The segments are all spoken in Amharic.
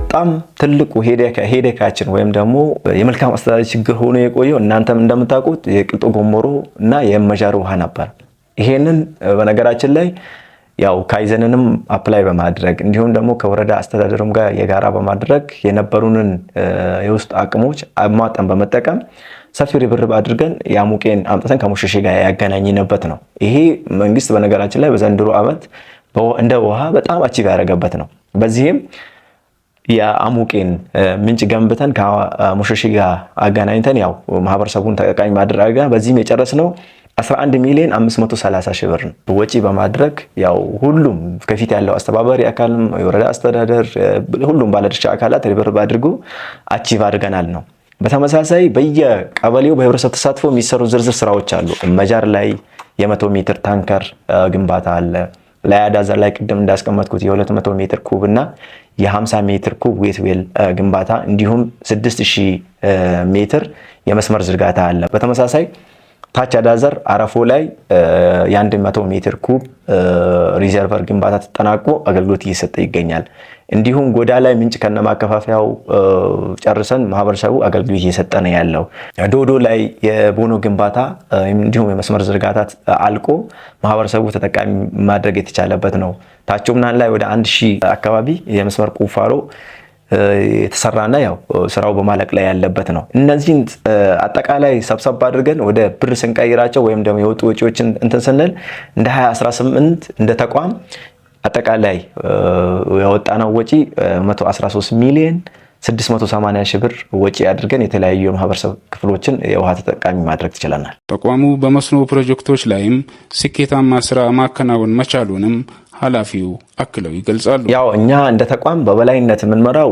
በጣም ትልቁ ሄዴካችን ወይም ደግሞ የመልካም አስተዳደር ችግር ሆኖ የቆየው እናንተም እንደምታውቁት የቅልጦ ጎሞሮ እና የመጃር ውሃ ነበር። ይሄንን በነገራችን ላይ ያው ካይዘንንም አፕላይ በማድረግ እንዲሁም ደግሞ ከወረዳ አስተዳደሩም ጋር የጋራ በማድረግ የነበሩንን የውስጥ አቅሞች አሟጠን በመጠቀም ሰፊ ርብርብ አድርገን ያሙቄን አምጥተን ከሙሽሼ ጋር ያገናኝነበት ነው። ይሄ መንግስት በነገራችን ላይ በዘንድሮ ዓመት እንደ ውሃ በጣም አቺቭ ያደረገበት ነው። በዚህም የአሙቄን ምንጭ ገንብተን ከሙሽሼ ጋር አገናኝተን ያው ማህበረሰቡን ተጠቃሚ ማድረግ በዚህም የጨረስነው 11 ሚሊዮን 530 ሺህ ብር ወጪ በማድረግ ያው ሁሉም ከፊት ያለው አስተባባሪ አካልም የወረዳ አስተዳደር ሁሉም ባለድርሻ አካላት ርብርብ አድርጎ አቺቭ አድርገናል ነው። በተመሳሳይ በየቀበሌው በህብረተሰብ ተሳትፎ የሚሰሩ ዝርዝር ስራዎች አሉ። መጃር ላይ የ100 ሜትር ታንከር ግንባታ አለ። ላይ አዳዘር ላይ ቅድም እንዳስቀመጥኩት የ200 ሜትር ኩብ እና የ50 ሜትር ኩብ ዌትዌል ግንባታ እንዲሁም 6000 ሜትር የመስመር ዝርጋታ አለ። በተመሳሳይ ታች አዳዘር አረፎ ላይ የ100 ሜትር ኩብ ሪዘርቨር ግንባታ ተጠናቆ አገልግሎት እየሰጠ ይገኛል። እንዲሁም ጎዳ ላይ ምንጭ ከነማከፋፈያው ጨርሰን ማህበረሰቡ አገልግሎት እየሰጠ ነው ያለው። ዶዶ ላይ የቦኖ ግንባታ እንዲሁም የመስመር ዝርጋታ አልቆ ማህበረሰቡ ተጠቃሚ ማድረግ የተቻለበት ነው። ታቾምናን ላይ ወደ 1000 አካባቢ የመስመር ቁፋሮ የተሰራና ያው ስራው በማለቅ ላይ ያለበት ነው። እነዚህን አጠቃላይ ሰብሰብ አድርገን ወደ ብር ስንቀይራቸው ወይም ደግሞ የወጡ ወጪዎችን እንትን ስንል እንደ 2018 እንደ ተቋም አጠቃላይ ያወጣነው ወጪ 113 ሚሊዮን 680 ሺህ ብር ወጪ አድርገን የተለያዩ የማህበረሰብ ክፍሎችን የውሃ ተጠቃሚ ማድረግ ትችላናል። ተቋሙ በመስኖ ፕሮጀክቶች ላይም ስኬታማ ስራ ማከናወን መቻሉንም ኃላፊው አክለው ይገልጻሉ። ያው እኛ እንደ ተቋም በበላይነት የምንመራው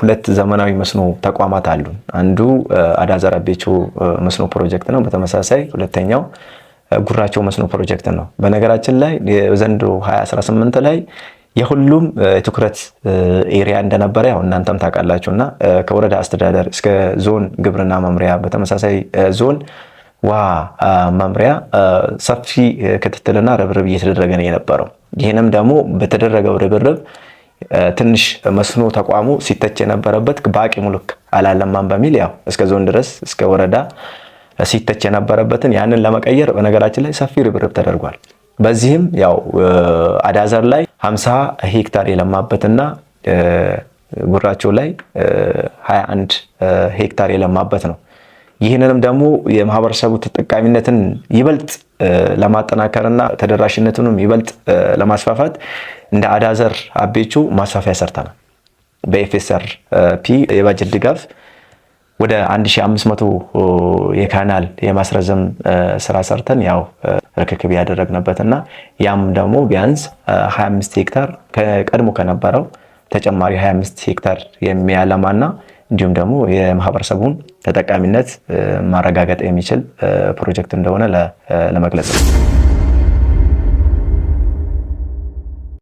ሁለት ዘመናዊ መስኖ ተቋማት አሉ። አንዱ አዳዘር አቤቾ መስኖ ፕሮጀክት ነው። በተመሳሳይ ሁለተኛው ጉራቸው መስኖ ፕሮጀክት ነው። በነገራችን ላይ ዘንድሮ 2018 ላይ የሁሉም ትኩረት ኤሪያ እንደነበረ ያው እናንተም ታውቃላችሁና ከወረዳ አስተዳደር እስከ ዞን ግብርና መምሪያ በተመሳሳይ ዞን ውሃ መምሪያ ሰፊ ክትትልና ርብርብ እየተደረገ ነው የነበረው። ይሄንም ደግሞ በተደረገው ርብርብ ትንሽ መስኖ ተቋሙ ሲተች የነበረበት በአቅሙ ልክ አላለማም በሚል ያው እስከ ዞን ድረስ እስከ ወረዳ ሲተች የነበረበትን ያንን ለመቀየር በነገራችን ላይ ሰፊ ርብርብ ተደርጓል። በዚህም ያው አዳዘር ላይ 50 ሄክታር የለማበትና ጉራቸው ላይ 21 ሄክታር የለማበት ነው። ይህንንም ደግሞ የማህበረሰቡ ተጠቃሚነትን ይበልጥ ለማጠናከርና ተደራሽነቱንም ይበልጥ ለማስፋፋት እንደ አዳዘር አቤቾ ማስፋፊያ ሰርተናል። በኤፍኤስአርፒ የባጀት ድጋፍ ወደ 1500 የካናል የማስረዘም ስራ ሰርተን ያው ርክክብ ያደረግነበትና ያም ደግሞ ቢያንስ 25 ሄክታር ከቀድሞ ከነበረው ተጨማሪ 25 ሄክታር የሚያለማና እንዲሁም ደግሞ የማህበረሰቡን ተጠቃሚነት ማረጋገጥ የሚችል ፕሮጀክት እንደሆነ ለመግለጽ ነው።